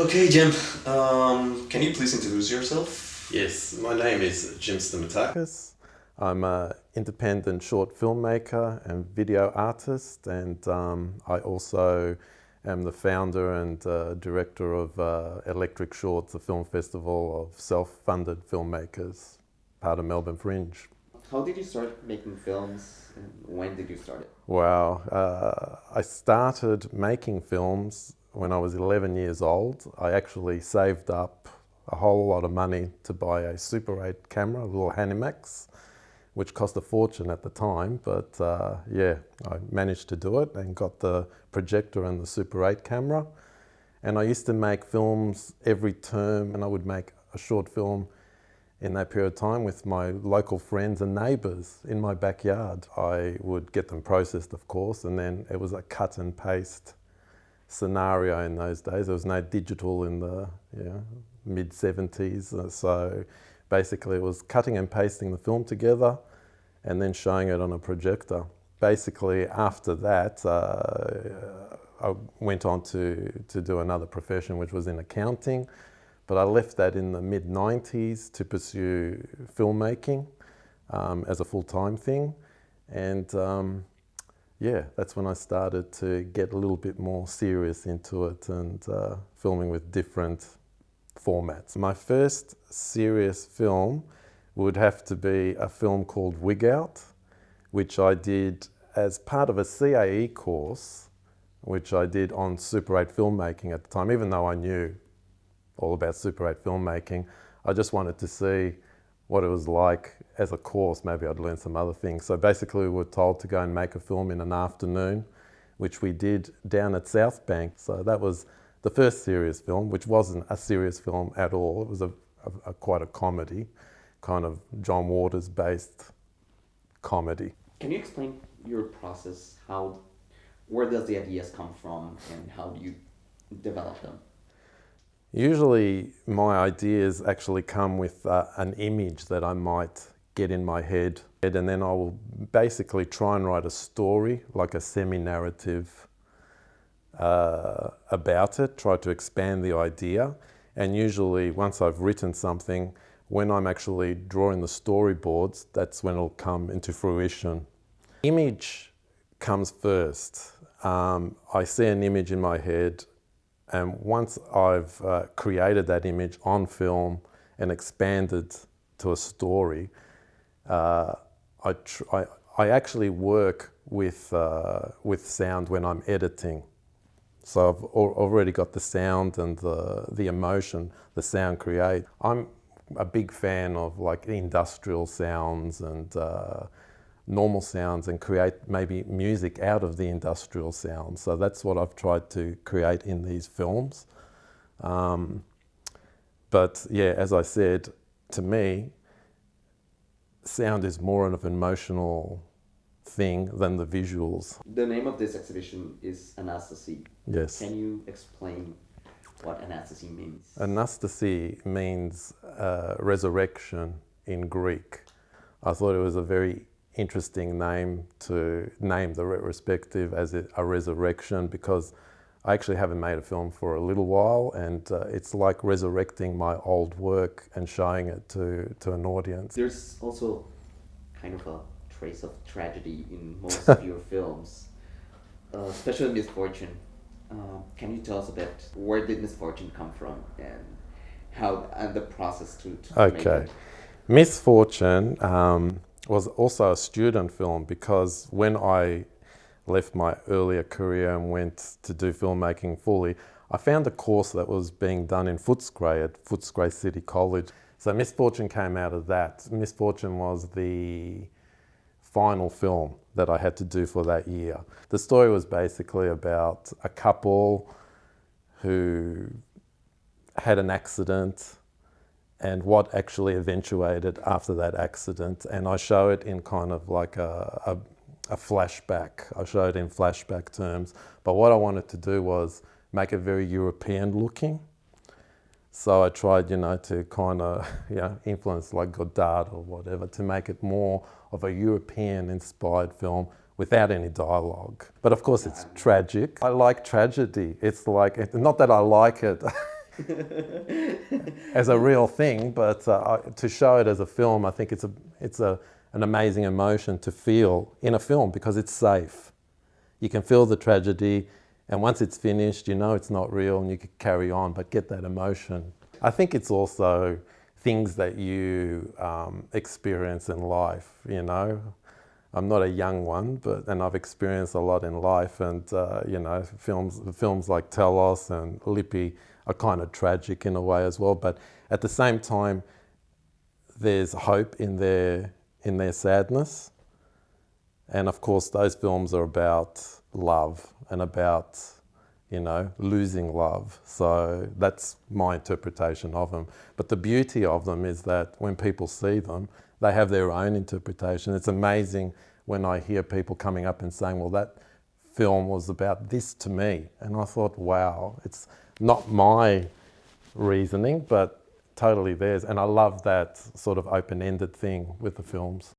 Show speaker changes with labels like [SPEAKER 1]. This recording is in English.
[SPEAKER 1] Okay, Jim, can you please introduce yourself?
[SPEAKER 2] Yes, my name is Jim Stamatakos. I'm an independent short filmmaker and video artist, and I also am the founder and director of Electric Shorts, a film festival of self-funded filmmakers, part of Melbourne Fringe.
[SPEAKER 3] How did you start making films and when did you start it?
[SPEAKER 2] Wow, I started making films when I was 11 years old. I actually saved up a whole lot of money to buy a Super 8 camera, a little Hanimax, which cost a fortune at the time, but yeah, I managed to do it and got the projector and the Super 8 camera. And I used to make films every term, and I would make a short film in that period of time with my local friends and neighbours in my backyard. I would get them processed, of course, and then it was a cut and paste scenario in those days. There was no digital in the mid-70s, so basically it was cutting and pasting the film together and then showing it on a projector. Basically after that I went on to do another profession, which was in accounting, but I left that in the mid-90s to pursue filmmaking as a full-time thing, and yeah, that's when I started to get a little bit more serious into it and filming with different formats. My first serious film would have to be a film called Wig Out, which I did as part of a CAE course, which I did on Super 8 filmmaking at the time. Even though I knew all about Super 8 filmmaking, I just wanted to see what it was like as a course. Maybe I'd learn some other things. So basically we were told to go and make a film in an afternoon, which we did down at South Bank. So that was the first serious film, which wasn't a serious film at all. It was quite a comedy, kind of John Waters based comedy.
[SPEAKER 3] Can you explain your process? Where does the ideas come from and how do you develop them?
[SPEAKER 2] Usually my ideas actually come with an image that I might get in my head, and then I will basically try and write a story, like a semi-narrative about it, try to expand the idea. And usually once I've written something, when I'm actually drawing the storyboards, that's when it'll come into fruition. Image comes first. I see an image in my head, and once I've created that image on film and expanded to a story, I actually work with sound when I'm editing. So I've already got the sound and the emotion the sound creates. I'm a big fan of like industrial sounds and normal sounds, and create maybe music out of the industrial sounds. So that's what I've tried to create in these films. But yeah, as I said, to me, sound is more of an emotional thing than the visuals.
[SPEAKER 3] The name of this exhibition is Anastasi.
[SPEAKER 2] Yes.
[SPEAKER 3] Can you explain what Anastasi means?
[SPEAKER 2] Anastasi means resurrection in Greek. I thought it was a very interesting name to name the retrospective as a resurrection, because I actually haven't made a film for a little while, and it's like resurrecting my old work and showing it to an audience.
[SPEAKER 3] There's also kind of a trace of tragedy in most of your films, especially misfortune. Can you tell us a bit, where did misfortune come from and the process to make it?
[SPEAKER 2] Misfortune was also a student film, because when I left my earlier career and went to do filmmaking fully, I found a course that was being done in Footscray at Footscray City College. So Misfortune came out of that. Misfortune was the final film that I had to do for that year. The story was basically about a couple who had an accident and what actually eventuated after that accident. And I show it in kind of like a flashback. I show it in flashback terms. But what I wanted to do was make it very European looking. So I tried, to kind of, influence like Godard or whatever, to make it more of a European-inspired film without any dialogue. But of course it's tragic. I like tragedy. It's like, not that I like it, as a real thing, but to show it as a film, I think it's an amazing emotion to feel in a film because it's safe. You can feel the tragedy, and once it's finished, you know it's not real and you can carry on, but get that emotion. I think it's also things that you experience in life, you know. I'm not a young one, and I've experienced a lot in life, and you know, films like Telos and Lippi are kind of tragic in a way as well, but at the same time, there's hope in their sadness. And of course, those films are about love and about, you know, losing love. So that's my interpretation of them. But the beauty of them is that when people see them, they have their own interpretation. It's amazing when I hear people coming up and saying, well, that film was about this to me. And I thought, wow, it's not my reasoning, but totally theirs. And I love that sort of open-ended thing with the films.